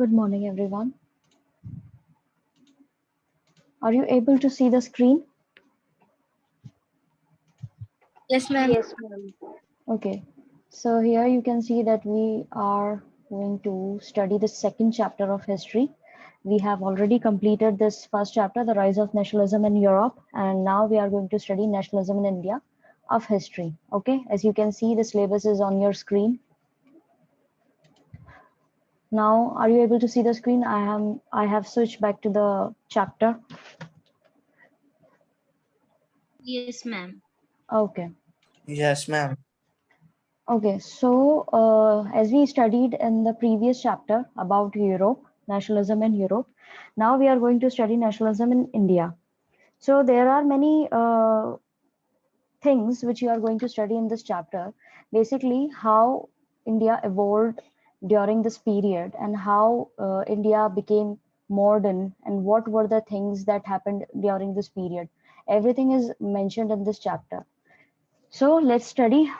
Good morning, everyone. Are you able to see the screen? Yes, ma'am. Yes, ma'am. Okay. So here you can see that we are going to study the second chapter of history. We have already completed this first chapter, the rise of nationalism in Europe, and now we are going to study nationalism in India of history. Okay, as you can see, the syllabus is on your screen. Now, are you able to see the screen? I have switched back to the chapter. Yes, ma'am. Okay. Yes, ma'am. Okay, so as we studied in the previous chapter about Europe, nationalism in Europe, now we are going to study nationalism in India. So there are many things which you are going to study in this chapter. Basically, how India evolved during this period and how India became modern and what were the things that happened during this period. Everything is mentioned in this chapter. So let's study.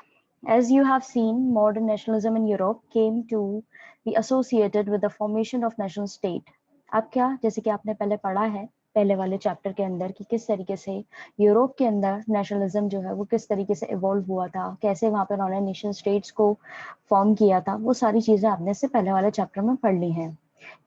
As you have seen, modern nationalism in Europe came to be associated with the formation of national state. अब क्या, जैसे कि आपने पहले पढ़ा है पहले वाले चैप्टर के अंदर कि किस तरीके से यूरोप के अंदर नेशनलिज्म जो है वो किस तरीके से इवॉल्व हुआ था, कैसे वहां पर उन्होंने नेशन स्टेट्स को फॉर्म किया था, वो सारी चीजें आपने इससे पहले वाले चैप्टर में पढ़ ली हैं।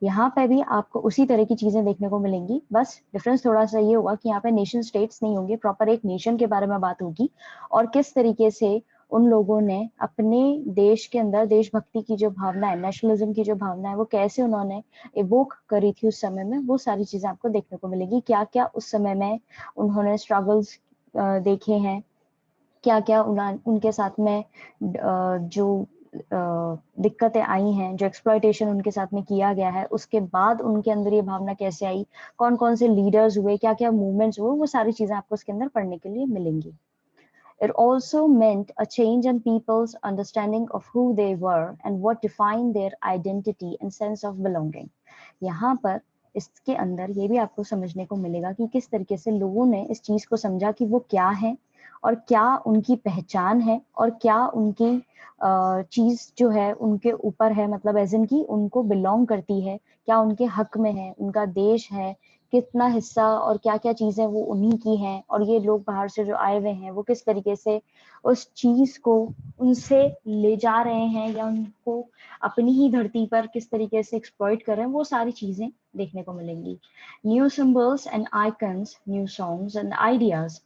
यहाँ पे भी आपको उसी तरह की चीजें देखने को मिलेंगी, बस डिफरेंस थोड़ा सा ये होगा कि यहाँ पे नेशन स्टेट्स नहीं होंगे, प्रॉपर एक नेशन के बारे में बात होगी और किस तरीके से उन लोगों ने अपने देश के अंदर देशभक्ति की जो भावना है, नेशनलिज्म की जो भावना है, वो कैसे उन्होंने इवोक करी थी उस समय में, वो सारी चीजें आपको देखने को मिलेगी। क्या क्या उस समय में उन्होंने स्ट्रगल्स देखे हैं, क्या क्या उनके साथ में जो दिक्कतें आई हैं, जो एक्सप्लॉयटेशन उनके साथ में किया गया है, उसके बाद उनके अंदर ये भावना कैसे आई, कौन कौन से लीडर्स हुए, क्या क्या मूवमेंट्स हुए, वो सारी चीजें आपको इसके अंदर पढ़ने के लिए मिलेंगी। It also meant a change in people's understanding of who they were and what defined their identity and sense of belonging. यहाँ पर इसके अंदर ये भी आपको समझने को मिलेगा कि किस तरीके से लोगों ने इस चीज को समझा कि वो क्या है और क्या उनकी पहचान है और क्या उनकी चीज जो है उनके ऊपर है, मतलब एज इन की उनको बिलोंग करती है, क्या उनके हक में है, उनका देश है, कितना हिस्सा और क्या क्या चीजें वो उन्हीं की हैं, और ये लोग बाहर से जो आए हुए हैं वो किस तरीके से उस चीज को उनसे ले जा रहे हैं या उनको अपनी ही धरती पर किस तरीके से एक्सप्लॉइट कर रहे हैं, वो सारी चीजें देखने को मिलेंगी। New symbols and icons, new songs and ideas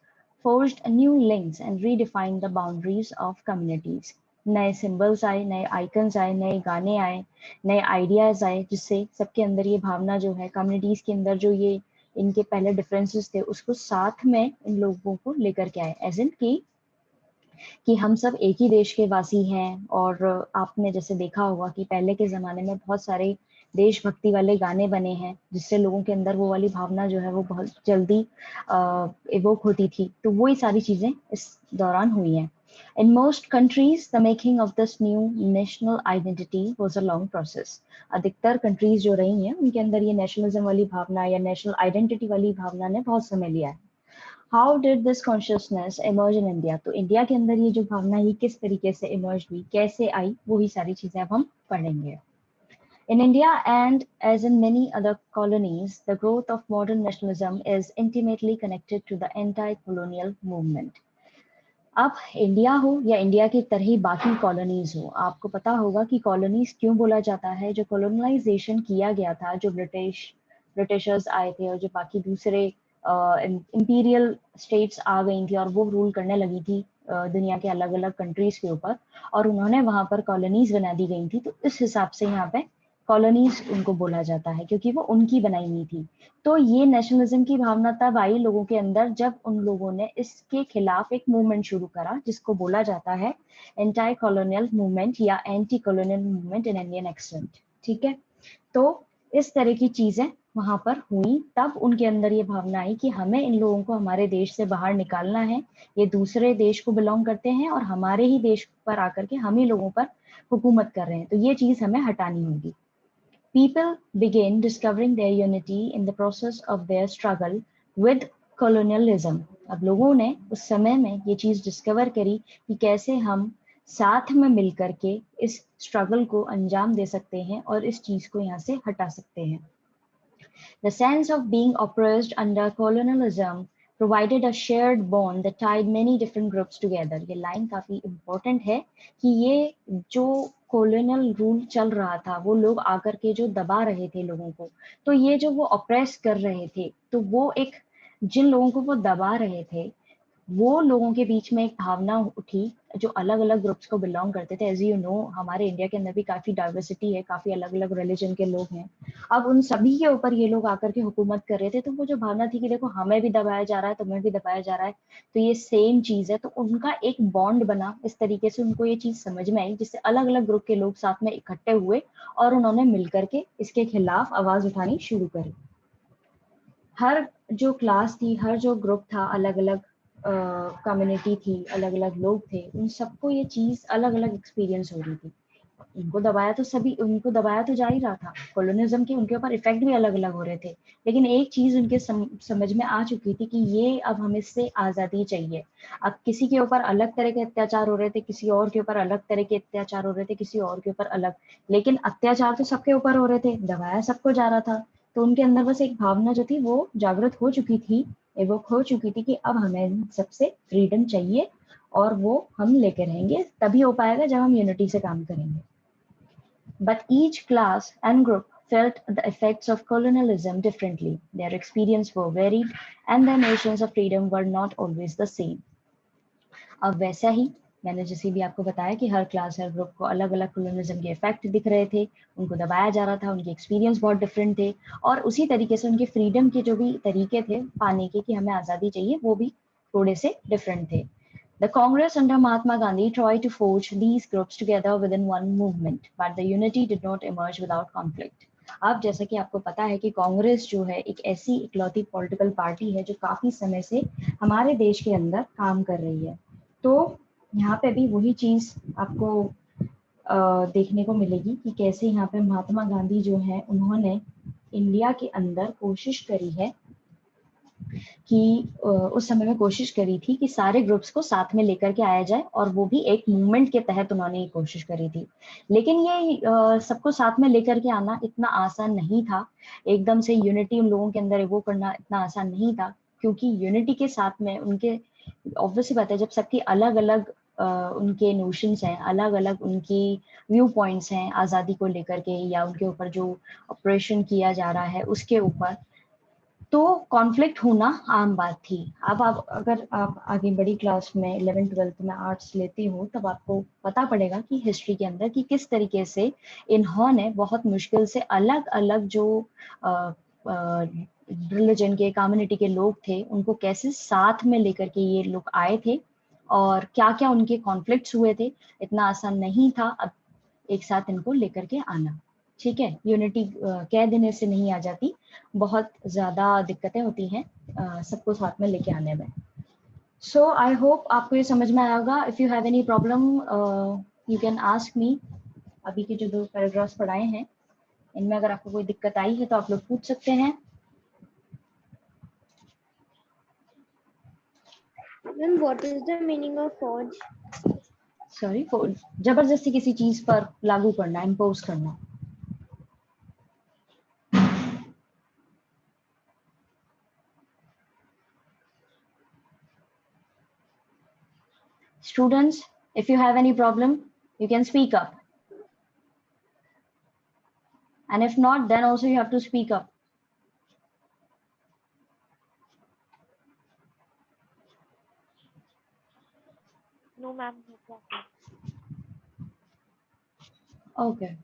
forged new links and redefined the boundaries of communities. नए सिंबल्स आए, नए आइकन्स आए, नए गाने आए, नए आइडियाज आए, जिससे सबके अंदर ये भावना जो है, कम्युनिटीज के अंदर जो ये इनके पहले डिफरेंसेस थे उसको साथ में इन लोगों को लेकर के आए, एज इन कि हम सब एक ही देश के वासी हैं। और आपने जैसे देखा होगा कि पहले के ज़माने में बहुत सारे देशभक्ति वाले गाने बने हैं जिससे लोगों के अंदर वो वाली भावना जो है वो बहुत जल्दी इवोक होती थी, तो वही सारी चीज़ें इस दौरान हुई हैं। In most countries, the making of this new national identity was a long process. अधिकतर कंट्रीज जो रही हैं उनके अंदर ये नेशनलिज्म वाली भावना या नेशनल आइडेंटिटी वाली भावना ने बहुत समय लिया है। How did this consciousness emerge in India, तो इंडिया के अंदर ये जो भावना ही किस तरीके से इमर्ज हुई, कैसे आई, वही सारी चीजें अब हम पढ़ेंगे। In India and as in many other colonies, the growth of modern nationalism is intimately connected to the anti-colonial movement. अब इंडिया हो या इंडिया की तरह ही बाकी कॉलोनीज हो, आपको पता होगा कि कॉलोनीज क्यों बोला जाता है। जो कॉलोनाइजेशन किया गया था, जो ब्रिटिशर्स आए थे और जो बाकी दूसरे इंपीरियल स्टेट्स आ गई थी और वो रूल करने लगी थी दुनिया के अलग अलग कंट्रीज के ऊपर, और उन्होंने वहां पर कॉलोनीज बना दी गई थी, तो इस हिसाब से यहाँ पे कॉलोनीज उनको बोला जाता है क्योंकि वो उनकी बनाई हुई थी। तो ये नेशनलिज्म की भावना तब आई लोगों के अंदर जब उन लोगों ने इसके खिलाफ एक मूवमेंट शुरू करा जिसको बोला जाता है एंटी कॉलोनियल मूवमेंट या anti colonial movement in Indian accent. ठीक है, तो इस तरह की चीजें वहां पर हुई, तब उनके अंदर ये भावना आई कि हमें इन लोगों को हमारे देश से बाहर निकालना है, ये दूसरे देश को बिलोंग करते हैं और हमारे ही देश पर आकर के हम ही लोगों पर हुकूमत कर रहे हैं, तो ये चीज हमें हटानी होगी। People began discovering their unity in the process of their struggle with colonialism. अब लोगों ने उस समय में ये चीज डिस्कवर करी कि कैसे हम साथ में मिलकर के इस स्ट्रगल को अंजाम दे सकते हैं और इस चीज को यहाँ से हटा सकते हैं। The sense of being oppressed under colonialism provided a shared bond that tied many different groups together. ये लाइन काफी इम्पोर्टेंट है कि ये जो कॉलोनियल रूल चल रहा था, वो लोग आकर के जो दबा रहे थे लोगों को, तो ये जो वो ऑप्रेस कर रहे थे, तो वो एक जिन लोगों को वो दबा रहे थे, वो लोगों के बीच में एक भावना उठी जो अलग अलग ग्रुप्स को बिलोंग करते थे। एज यू नो, हमारे इंडिया के अंदर भी काफी डाइवर्सिटी है, काफी अलग अलग रिलीजन के लोग हैं। अब उन सभी के ऊपर ये लोग आकर के हुकूमत कर रहे थे, तो वो जो भावना थी कि देखो हमें भी दबाया जा रहा है, तुम्हें भी दबाया जा रहा है, तो ये सेम चीज है, तो उनका एक बॉन्ड बना। इस तरीके से उनको ये चीज समझ में आई, जिससे अलग अलग ग्रुप के लोग साथ में इकट्ठे हुए और उन्होंने मिलकर के इसके खिलाफ आवाज उठानी शुरू करी। हर जो क्लास थी, हर जो ग्रुप था, अलग अलग कम्युनिटी थी, अलग अलग लोग थे, उन सबको ये चीज अलग अलग एक्सपीरियंस हो रही थी। उनको दबाया तो जा ही रहा था, कॉलोनिज्म के उनके ऊपर इफेक्ट भी अलग अलग हो रहे थे, लेकिन एक चीज उनके समझ में आ चुकी थी कि ये अब हमें इससे आजादी चाहिए। अब किसी के ऊपर अलग तरह के अत्याचार हो रहे थे, किसी और के ऊपर अलग तरह के अत्याचार हो रहे थे, किसी और के ऊपर अलग, लेकिन अत्याचार तो सबके ऊपर हो रहे थे, दबाया सबको जा रहा था। तो उनके अंदर बस एक भावना जो थी वो जागृत हो चुकी थी, एवोक हो चुकी थी कि अब हमें सबसे फ्रीडम चाहिए और वो हम लेके रहेंगे। तभी हो पाएगा जब हम यूनिटी से काम करेंगे। But each class and group felt the effects of colonialism differently. Their experiences were varied and their notions of freedom were not always the same. अब वैसा ही मैंने जैसे भी आपको बताया कि हर क्लास हर ग्रुप को अलग अलग कॉलोनिज्म के इफेक्ट दिख रहे थे, उनको दबाया जा रहा था, उनके एक्सपीरियंस बहुत डिफरेंट थे, और उसी तरीके से उनके फ्रीडम के जो भी तरीके थे पाने के कि हमें आज़ादी चाहिए, वो भी थोड़े से डिफरेंट थे। The Congress under Mahatma Gandhi tried to forge these groups together within one movement, but the unity did not emerge without conflict. अब जैसा कि आपको पता है कि कांग्रेस जो है एक ऐसी इकलौती पॉलिटिकल पार्टी है जो काफी समय से हमारे देश के अंदर काम कर रही है। तो यहाँ पे भी वही चीज आपको देखने को मिलेगी कि कैसे यहाँ पे महात्मा गांधी जो है उन्होंने इंडिया के अंदर कोशिश करी है कि उस समय में कोशिश करी थी कि सारे ग्रुप्स को साथ में लेकर के आया जाए, और वो भी एक मूवमेंट के तहत उन्होंने ये कोशिश करी थी। लेकिन ये सबको साथ में लेकर के आना इतना आसान नहीं था, एकदम से यूनिटी उन लोगों के अंदर वो करना इतना आसान नहीं था, क्योंकि यूनिटी के साथ में उनके ऑब्वियसली बात है, जब सबकी अलग अलग उनके नोशंस हैं, अलग अलग उनकी व्यू पॉइंट्स हैं आज़ादी को लेकर के, या उनके ऊपर जो ऑपरेशन किया जा रहा है उसके ऊपर, तो कॉन्फ्लिक्ट होना आम बात थी। अब आप अगर आप आगे बड़ी क्लास में 11th-12th में आर्ट्स लेती हो, तब आपको पता पड़ेगा कि हिस्ट्री के अंदर कि किस तरीके से इन्होंने बहुत मुश्किल से अलग अलग जो रिलीजन के कम्युनिटी के लोग थे उनको कैसे साथ में लेकर के ये लोग आए थे, और क्या क्या उनके कॉन्फ्लिक्ट्स हुए थे। इतना आसान नहीं था अब एक साथ इनको लेकर के आना। ठीक है, यूनिटी कह देने से नहीं आ जाती, बहुत ज़्यादा दिक्कतें होती हैं सबको साथ में लेके आने में। सो आई होप आपको ये समझ में आया होगा। If you have any problem you can ask me. अभी के जो 2 पैराग्राफ्स पढ़ाए हैं इनमें अगर आपको कोई दिक्कत आई है तो आप लोग पूछ सकते हैं। Ma'am, what is the meaning of forge? Sorry, जबरदस्ती किसी चीज पर लागू करना, इम्पोज करना। Students, if you have any problem, you can speak up. And if not, then also you have to speak up. No, ma'am. No problem. Okay.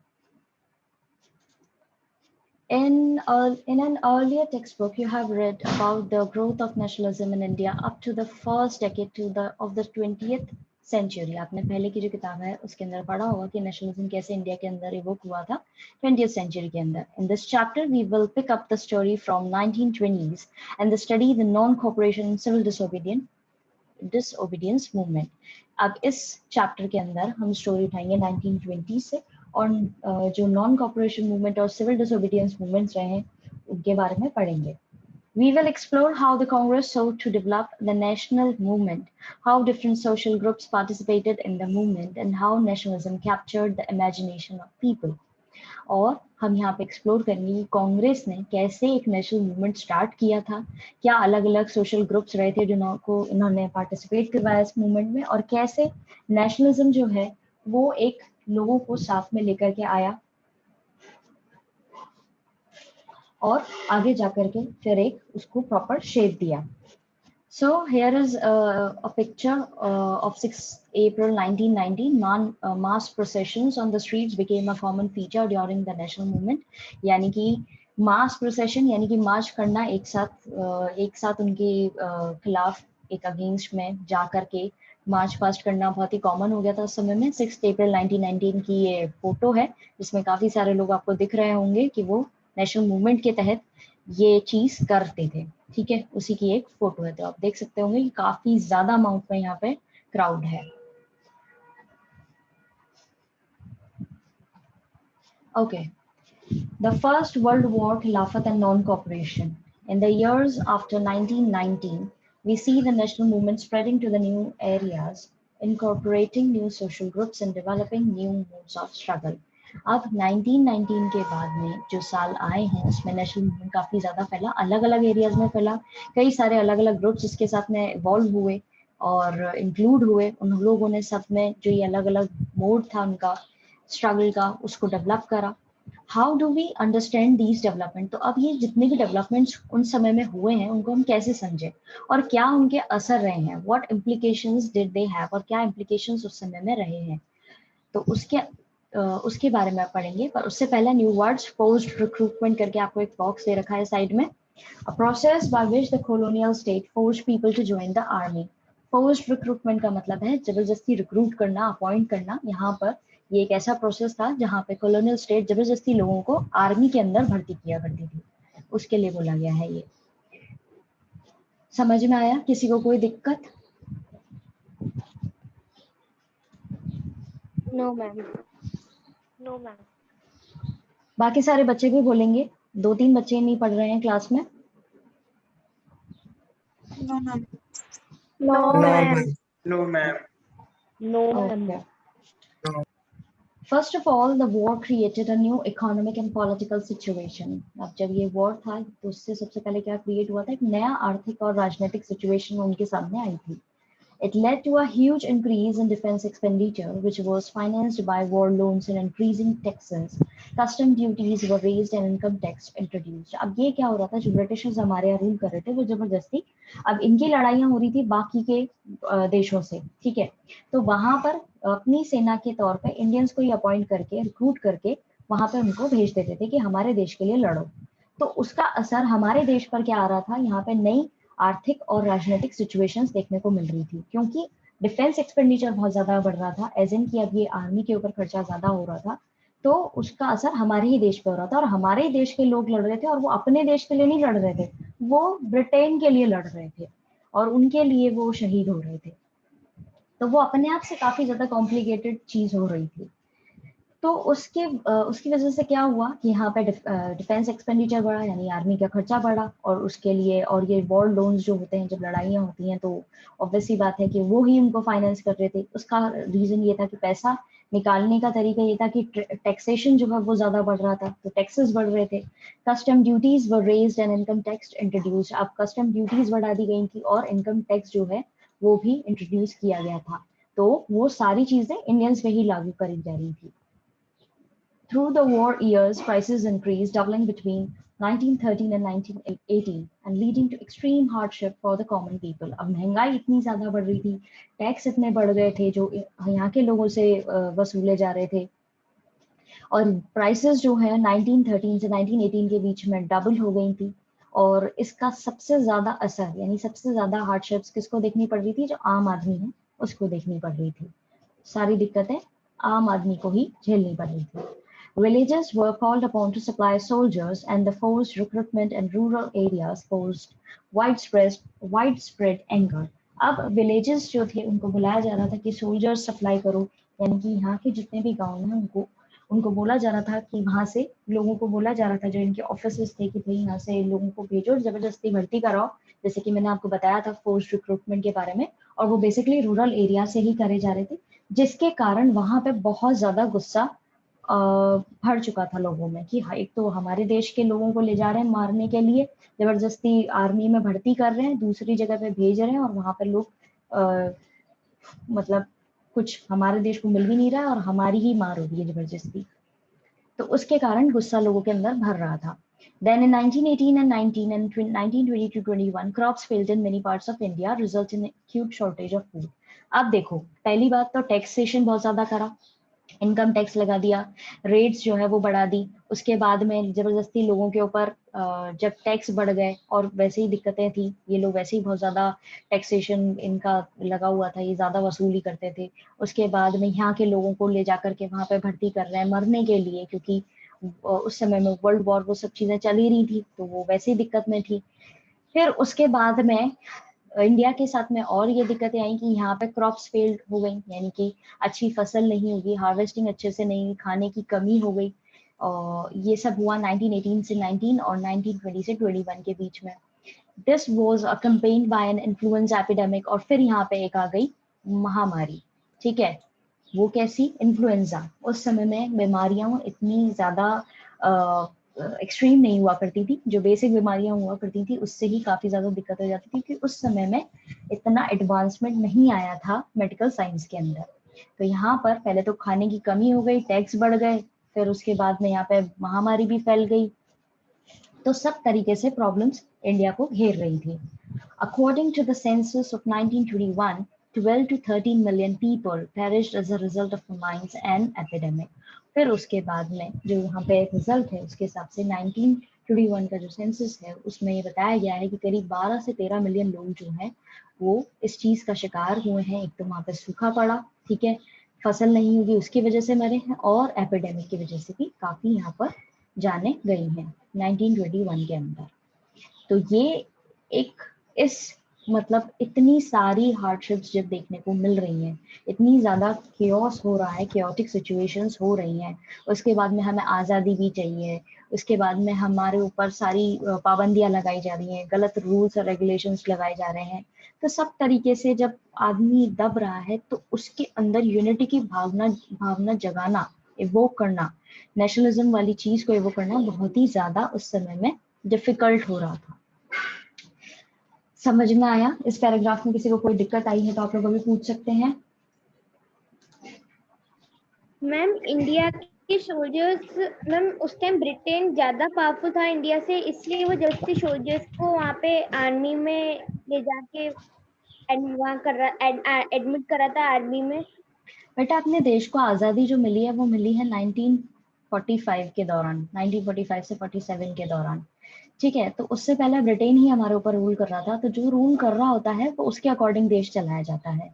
In an earlier textbook, you have read about the growth of nationalism in India up to the first decade of the 20th century. आपने पहले की जो किताब है उसके अंदर पढ़ा होगा कि नेशनलिज्म कैसे इंडिया के अंदर इवोक हुआ था 20th century के अंदर. In this chapter, we will pick up the story from 1920s and study the non-cooperation and civil disobedience movement. अब इस चैप्टर के अंदर हम स्टोरी उठाएंगे 1920 से, और जो नॉन कॉपरेशन मूवमेंट और सिविल डिसोबीडियंस मूवमेंट्स रहे हैं उनके बारे में पढ़ेंगे। We will explore how the Congress sought to develop the national movement, how different social groups participated in the movement, and how nationalism captured the imagination of people. और हम यहाँ पे एक्सप्लोर करेंगे कि कांग्रेस ने कैसे एक नेशनल मूवमेंट स्टार्ट किया था, क्या अलग अलग सोशल ग्रुप्स रहे थे जिनको इन्होंने पार्टिसिपेट करवाया इस मूवमेंट में, और कैसे नेशनलिज्म जो है वो एक लोगों को साथ में लेकर के आया और आगे जाकर के फिर एक उसको प्रॉपर शेप दिया. So here is a picture of 6 April 1919. Mass processions on the streets became a common feature during the national movement. यानी कि mass procession यानी कि मार्च करना एक साथ उनके खिलाफ एक अगेंस्ट में जा करके मार्च पास्ट करना बहुत ही कॉमन हो गया था उस समय में. 6 अप्रैल 1919 की ये फोटो है जिसमें काफी सारे लोग आपको दिख रहे होंगे कि वो नेशनल मूवमेंट के तहत ये चीज करते थे. ठीक है, उसी की एक फोटो है. तो आप देख सकते होंगे कि काफी ज्यादा अमाउंट में यहाँ पे क्राउड है. Okay, the first world war, Khilafat and non cooperation. In the years after 1919, we see the national movement spreading to the new areas, incorporating new social groups and developing new modes of struggle. अब 1919 के बाद में जो साल आए हैं उसमें national movement काफी ज्यादा फैला, अलग अलग एरियाज में फैला, कई सारे अलग अलग ग्रुप्स इसके साथ में इवॉल्व हुए और इंक्लूड हुए. उन लोगों ने सब में जो ये अलग अलग मोड था उनका स्ट्रगल का उसको डेवलप करा. How do we understand these development. तो अब ये जितने भी डेवलपमेंट्स उन समय में हुए हैं उनको हम कैसे समझे और क्या उनके असर रहे हैं, what implications did they have, और क्या इम्प्लीकेशंस उस समय में रहे हैं. तो उसके बारे में आप पढ़ेंगे. पर उससे पहले न्यू वर्ड्स, पोस्ट रिक्रूटमेंट करके आपको एक बॉक्स दे रखा है साइड में. A process by which the colonial state forced people to join the army. Post recruitment का मतलब है जबरदस्ती रिक्रूट करना, अपॉइंट करना. यहाँ पर ये एक ऐसा प्रोसेस था जहाँ पे कॉलोनियल स्टेट जबरदस्ती लोगों को आर्मी के अंदर भर्ती किया करती थी. उसके लिए बोला गया है ये. समझ में आया? किसी को कोई दिक्कत? No, ma'am. No, ma'am. बाकी सारे बच्चे भी बोलेंगे. 2-3 बच्चे नहीं पढ़ रहे हैं क्लास में. No, ma'am. No, No, ma'am. ma'am. No, ma'am. No, ma'am. Okay. First of all, the war created a new economic and political situation. अब जब ये war था तो उससे सबसे पहले क्या create हुआ था, एक नया आर्थिक और राजनीतिक situation उनके सामने आई थी. It led to a huge increase in defense expenditure, which was financed by war loans and increasing taxes. Custom duties were raised and income tax introduced. अब ये क्या हो रहा था, जो ब्रिटिशर्स हमारे यहाँ रूल कर रहे थे वो जबरदस्ती, अब इनकी लड़ाइयाँ हो रही थी बाकी के देशों से. ठीक है, तो वहां पर अपनी सेना के तौर पे इंडियंस को ही अपॉइंट करके रिक्रूट करके वहां पे उनको भेज देते थे कि हमारे देश के लिए लड़ो. तो उसका असर हमारे देश पर क्या आ रहा था, यहाँ पे नई आर्थिक और राजनीतिक सिचुएशंस देखने को मिल रही थी, क्योंकि डिफेंस एक्सपेंडिचर बहुत ज्यादा बढ़ रहा था, एज इन की अब ये आर्मी के ऊपर खर्चा ज्यादा हो रहा था. तो उसका असर हमारे ही देश पे हो रहा था और हमारे ही देश के लोग लड़ रहे थे और वो अपने देश के लिए नहीं लड़ रहे थे, वो ब्रिटेन के लिए लड़ रहे थे और उनके लिए वो शहीद हो रहे थे. तो वो अपने आप से काफी ज्यादा कॉम्प्लिकेटेड चीज हो रही थी. तो उसकी वजह से क्या हुआ कि यहाँ पे डिफेंस एक्सपेंडिचर बढ़ा, यानी आर्मी का खर्चा बढ़ा, और उसके लिए और ये वॉर लोन्स जो होते हैं जब लड़ाइयाँ होती हैं तो ऑब्वियस सी बात है कि वो ही उनको फाइनेंस कर रहे थे. उसका रीजन ये था कि पैसा निकालने का तरीका ये था कि टैक्सेशन जो है वो ज्यादा बढ़ रहा था, तो टैक्सेस बढ़ रहे थे. Custom duties were raised and income tax introduced. अब कस्टम ड्यूटीज बढ़ा दी गई थी और इनकम टैक्स जो है वो भी इंट्रोड्यूस किया गया था. तो वो सारी चीजें इंडियंस पे ही लागू करी जा रही थी. Through the war years, prices increased, doubling between 1913 and 1918 and leading to extreme hardship for the common people. अब महंगाई इतनी ज्यादा बढ़ रही थी, टैक्स इतने बढ़ गए थे जो यहाँ के लोगों से वसूले जा रहे थे, और प्राइसेस जो है 1913 से 1918 के बीच में डबल हो गई थी. और इसका सबसे ज्यादा असर यानी सबसे ज्यादा हार्डशिप्स किसको देखनी पड़ रही थी, जो आम आदमी है उसको देखनी पड़ रही थी. सारी दिक्कतें आम आदमी को ही झेलनी पड़ रही थी. Villages were called upon to supply soldiers, and the forced recruitment in rural areas caused widespread anger. अब villages जो थे उनको बुलाया जा रहा था कि soldiers supply करो, यानी कि यहाँ के जितने भी गांव हैं उनको बोला जा रहा था कि वहां से लोगों को बोला जा रहा था, जो इनके ऑफिसेस थे, कि भाई यहाँ से लोगों को भेजो, जबरदस्ती भर्ती कराओ, जैसे कि मैंने आपको बताया था फोर्स रिक्रूटमेंट के बारे में। और वो बेसिकली रूरल एरिया से ही करे जा रहे थे, जिसके कारण वहां पे बहुत ज्यादा गुस्सा भर चुका था लोगों में कि हाँ, एक तो हमारे देश के लोगों को ले जा रहे हैं मारने के लिए, जबरदस्ती आर्मी में भर्ती कर रहे हैं, दूसरी जगह पे भेज रहे हैं, और वहां पे लोग मतलब कुछ हमारे देश को मिल भी नहीं रहा है और हमारी ही मार हो रही है जबरदस्ती। तो उसके कारण गुस्सा लोगों के अंदर भर रहा था। Then in 1918 and 1920 to 21, crops failed in many parts of India, resulting in acute shortage of food. अब देखो, पहली बात तो टैक्सेशन बहुत ज्यादा करा, इनकम टैक्स लगा दिया, रेट्स जो है वो बढ़ा दी। उसके बाद में जबरदस्ती लोगों के ऊपर जब टैक्स बढ़ गए, और वैसे ही दिक्कतें थी, ये लोग वैसे ही बहुत ज्यादा टैक्सेशन इनका लगा हुआ था, ये ज्यादा वसूली करते थे। उसके बाद में यहाँ के लोगों को ले जाकर के वहां पे भर्ती कर रहे हैं मरने के लिए, क्योंकि उस समय में वर्ल्ड वॉर वो सब चीजें चल ही रही थी, तो वो वैसे ही दिक्कत में थी। फिर उसके बाद में इंडिया के साथ में और ये दिक्कतें आई कि यहाँ पे क्रॉप्स फेल्ड हो गई, यानी कि अच्छी फसल नहीं होगी, हार्वेस्टिंग अच्छे से नहीं हुई, खाने की कमी हो गई। और ये सब हुआ 1918 से 19 और 1920 से 21 के बीच में। This was accompanied by an influenza epidemic, और फिर यहाँ पे एक आ गई महामारी। ठीक है, वो कैसी? इन्फ्लुएंजा। उस समय में बीमारियां इतनी ज्यादा एक्सट्रीम नहीं हुआ करती थी, जो बेसिक बीमारियां हुआ करती थी उससे ही काफी ज्यादा दिक्कत हो जाती थी, कि उस समय में इतना एडवांसमेंट नहीं आया था मेडिकल साइंस के अंदर। तो यहाँ पर पहले तो खाने की कमी हो गई, टैक्स बढ़ गए, फिर उसके बाद में यहाँ पे महामारी भी फैल गई, तो सब तरीके से प्रॉब्लम्स इंडिया को घेर रही थी। According to the census of 1921, 12 to 13 million people perished as a result of famines and epidemic. फिर उसके बाद में जो यहाँ पे रिजल्ट है उसके हिसाब से 1921 का जो सेंसस है उसमें ये बताया गया है कि करीब 12 से 13 मिलियन लोग जो हैं वो इस चीज का शिकार हुए हैं। एक तो वहाँ पे सूखा पड़ा, ठीक है, फसल नहीं होगी उसकी वजह से मरे हैं, और एपिडेमिक की वजह से भी काफी यहाँ पर जाने गई हैं 1921 के अंदर। तो ये एक इस मतलब इतनी सारी हार्डशिप्स जब देखने को मिल रही हैं, इतनी ज्यादा केओस हो रहा है, केओटिक सिचुएशंस हो रही हैं, उसके बाद में हमें आज़ादी भी चाहिए, उसके बाद में हमारे ऊपर सारी पाबंदियां लगाई जा रही हैं, गलत रूल्स और रेगुलेशंस लगाए जा रहे हैं, तो सब तरीके से जब आदमी दब रहा है तो उसके अंदर यूनिटी की भावना भावना जगाना, इवोक करना, नेशनलिज्म वाली चीज को इवोक करना बहुत ही ज्यादा उस समय में डिफिकल्ट हो रहा था। समझ में आया? इस पैराग्राफ में किसी को कोई दिक्कत आई है तो आप लोग अभी पूछ सकते हैं। मैम इंडिया के सोल्जर्स, मैम उस टाइम ब्रिटेन ज्यादा पावरफुल था इंडिया से, इसलिए वो जल्दी सोल्जर्स को वहाँ पे आर्मी में ले जाके वहाँ एडमिट करा था आर्मी में। बेटा अपने देश को आज़ादी जो मिली है वो मिली है 1945 के दौरान, 1945 से 47 के दौरान। ठीक है, तो उससे पहले ब्रिटेन ही हमारे ऊपर रूल कर रहा था, तो जो रूल कर रहा होता है तो उसके अकॉर्डिंग देश चलाया जाता है।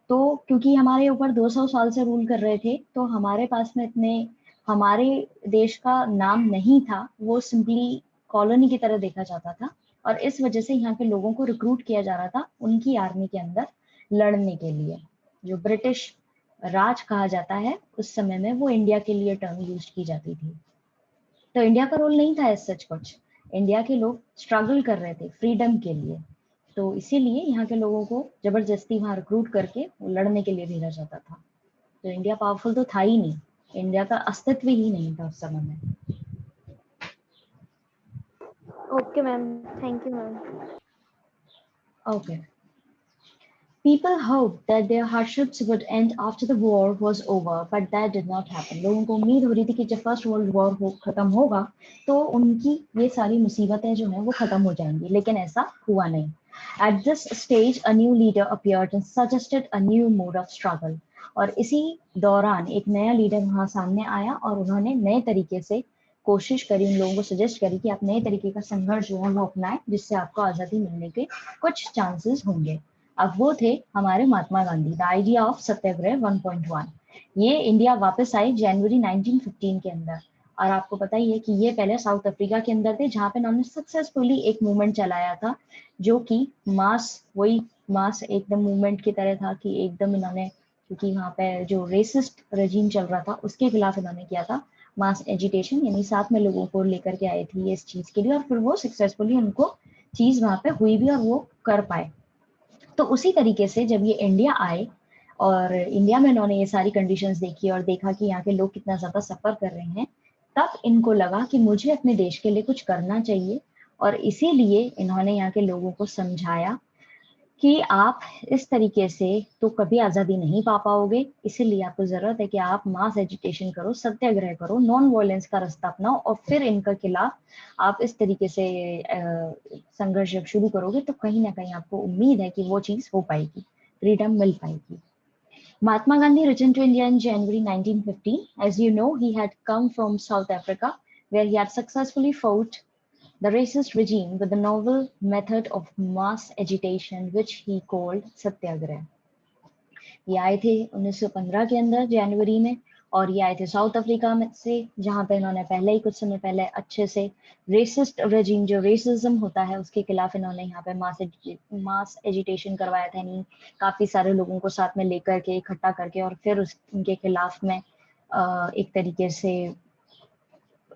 तो क्योंकि हमारे ऊपर 200 साल से रूल कर रहे थे, तो हमारे पास में इतने हमारे देश का नाम नहीं था, वो सिंपली कॉलोनी की तरह देखा जाता था, और इस वजह से यहाँ के लोगों को रिक्रूट किया जा रहा था उनकी आर्मी के अंदर लड़ने के लिए। जो ब्रिटिश राज कहा जाता है उस समय में वो इंडिया के लिए टर्म यूज की जाती थी। तो इंडिया का रोल नहीं था इस सच कुछ, इंडिया के लोग स्ट्रगल कर रहे थे फ्रीडम के लिए, तो इसीलिए यहाँ के लोगों को जबरदस्ती वहां रिक्रूट करके लड़ने के लिए भेजा जाता था। तो इंडिया पावरफुल तो था ही नहीं, इंडिया का अस्तित्व ही नहीं था उस समय में। Okay ma'am, thank you ma'am. Okay. People hoped that their hardships would end after the war was over, but that did not happen. लोगों को उम्मीद हो रही थी कि जब फर्स्ट वर्ल्ड वॉर खत्म होगा तो उनकी ये सारी मुसीबतें जो हैं वो खत्म हो जाएंगी, लेकिन ऐसा हुआ नहीं। At this stage, a new leader appeared and suggested a new mode of struggle. और इसी दौरान एक नया लीडर वहां सामने आया और उन्होंने नए तरीके से कोशिश करी, उन लोगों को सजेस्ट करी कि आप नए तरीके का संघर्ष जो है वो अपनाएं, जिससे आपको आजादी मिलने के कुछ चांसेस होंगे। अब वो थे हमारे Mahatma Gandhi, the idea of सत्याग्रह 1.1। ये इंडिया वापस आए जनवरी 1915 के अंदर, और आपको पता ही है कि ये पहले साउथ अफ्रीका के अंदर थे, जहाँ पे इन्होंने सक्सेसफुली एक मूवमेंट चलाया था, जो कि मास एकदम मूवमेंट की तरह था, कि एकदम इन्होंने क्योंकि वहाँ पे जो रेसिस्ट रजीम चल रहा था उसके खिलाफ इन्होंने किया था मास एजिटेशन, यानी साथ में लोगों को लेकर के आए थे ये इस चीज के लिए, और फिर वो सक्सेसफुली उनको चीज वहाँ पे हुई भी और वो कर पाए। तो उसी तरीके से जब ये इंडिया आए और इंडिया में इन्होंने ये सारी कंडीशंस देखी और देखा कि यहाँ के लोग कितना ज्यादा सफर कर रहे हैं, तब इनको लगा कि मुझे अपने देश के लिए कुछ करना चाहिए, और इसीलिए इन्होंने यहाँ के लोगों को समझाया कि आप इस तरीके से तो कभी आज़ादी नहीं पा पाओगे, इसीलिए आपको ज़रूरत है कि आप मास एजिटेशन करो, सत्याग्रह करो, नॉन वायलेंस का रास्ता अपनाओ, और फिर इनका खिलाफ आप इस तरीके से संघर्ष जब शुरू करोगे तो कहीं ना कहीं आपको उम्मीद है कि वो चीज़ हो पाएगी, फ्रीडम मिल पाएगी। Mahatma Gandhi returned to India in January 1950. As you know, he had come from South Africa, where he had successfully fought the racist regime with the novel method of mass agitation, which he called Satyagraha. ये आए थे 1915 के अंदर जनवरी में, और ये आए थे साउथ अफ्रीका में से, जहाँ पे इन्होंने पहले ही कुछ समय पहले अच्छे से रेसिस्ट रेजिम, जो रेसिज्म होता है उसके खिलाफ इन्होंने यहाँ पे मास एजिटेशन करवाया था, यानी काफी सारे लोगों को साथ में लेकर के इकट्ठा करके और फिर उनके खिलाफ में एक तरीके से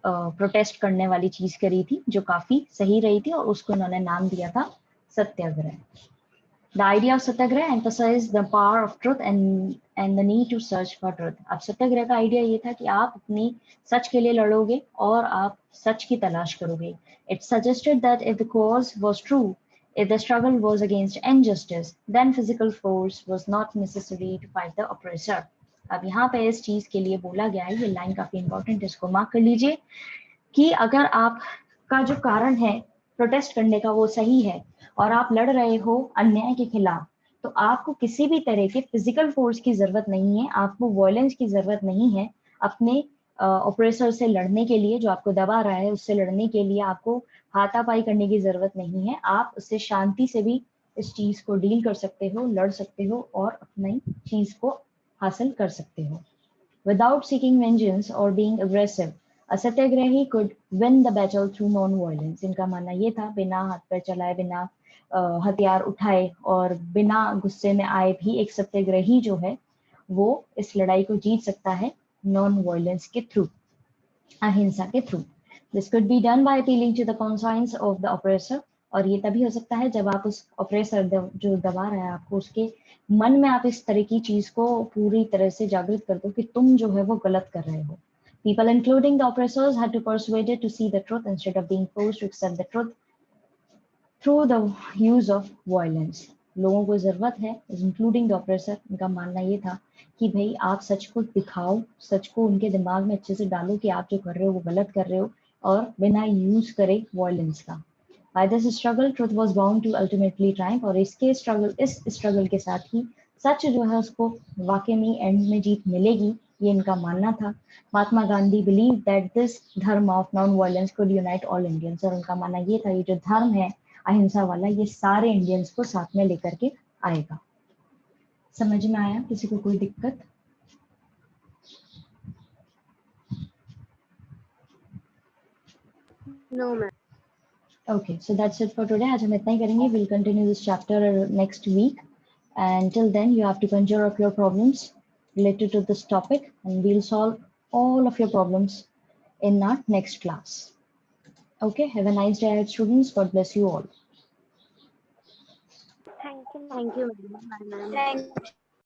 प्रोटेस्ट करने वाली चीज करी थी जो काफी सही रही थी, और उसको इन्होंने नाम दिया था सत्याग्रह। The idea of Satyagraha emphasized the power of truth and the need to search for truth. अब सत्याग्रह का आइडिया ये था कि आप अपनी सच के लिए लड़ोगे और आप सच की तलाश करोगे. It suggested that if the cause was true, if the struggle was against injustice, then physical force was not necessary to fight the oppressor. अब यहाँ पे इस चीज के लिए बोला गया है, ये लाइन काफी इंपॉर्टेंट है, इसको मार्क कर लीजिए, कि अगर आपका जो कारण है प्रोटेस्ट करने का वो सही है और आप लड़ रहे हो अन्याय के खिलाफ, तो आपको किसी भी तरह के फिजिकल फोर्स की जरूरत नहीं है, आपको वायलेंस की जरूरत नहीं है अपने ऑपरेसर से लड़ने के लिए, जो आपको दबा रहा है उससे लड़ने के लिए आपको हाथापाई करने की जरूरत नहीं है, आप उससे शांति से भी इस चीज को डील कर सकते हो, लड़ सकते हो और अपनी चीज को हासिल कर सकते हो without seeking vengeance or being aggressive. A Satyagrahi could win the battle through non-violence. इनका मानना ये था, बिना हाथ पैर चलाए, बिना हथियार उठाए और बिना गुस्से में आए भी एक सत्याग्रही जो है वो इस लड़ाई को जीत सकता है नॉन वायलेंस के थ्रू, अहिंसा के through. This could be done by appealing to the conscience of the oppressor. और ये तभी हो सकता है जब आप उस ऑपरेसर जो दबा रहा है आपको, उसके मन में आप इस तरह की चीज को पूरी तरह से जागृत कर दो कि तुम जो है वो गलत कर रहे हो. People, including the oppressors, had to be persuaded to see the truth instead of being forced to accept the truth through the use of violence. लोगों को जरूरत है, इंक्लूडिंग द ऑपरेसर, उनका मानना ये था कि भाई आप सच को दिखाओ, सच को उनके दिमाग में अच्छे से डालो कि आप जो कर रहे हो वो गलत कर रहे हो, और बिना यूज करे वायलेंस का. By this struggle, truth was bound to ultimately triumph. और इस स्ट्रगल के साथ ही सच जो है उसको वाकई में एंड में जीत मिलेगी, ये इनका मानना था. Mahatma Gandhi believe that this धर्म of non violence could unite all Indians. और उनका मानना ये था, ये जो धर्म है अहिंसा वाला, ये सारे इंडियंस को साथ में लेकर के आएगा. समझ में आया? किसी को कोई दिक्कत? No, ma'am. Okay, so that's it for today. आज हम इतना ही करेंगे. We'll continue this chapter next week. And till then, you have to conjure up your problems related to this topic, and we'll solve all of your problems in our next class. Okay, have a nice day ahead, students. God bless you all. Thank you, ma'am. Bye, ma'am. Thank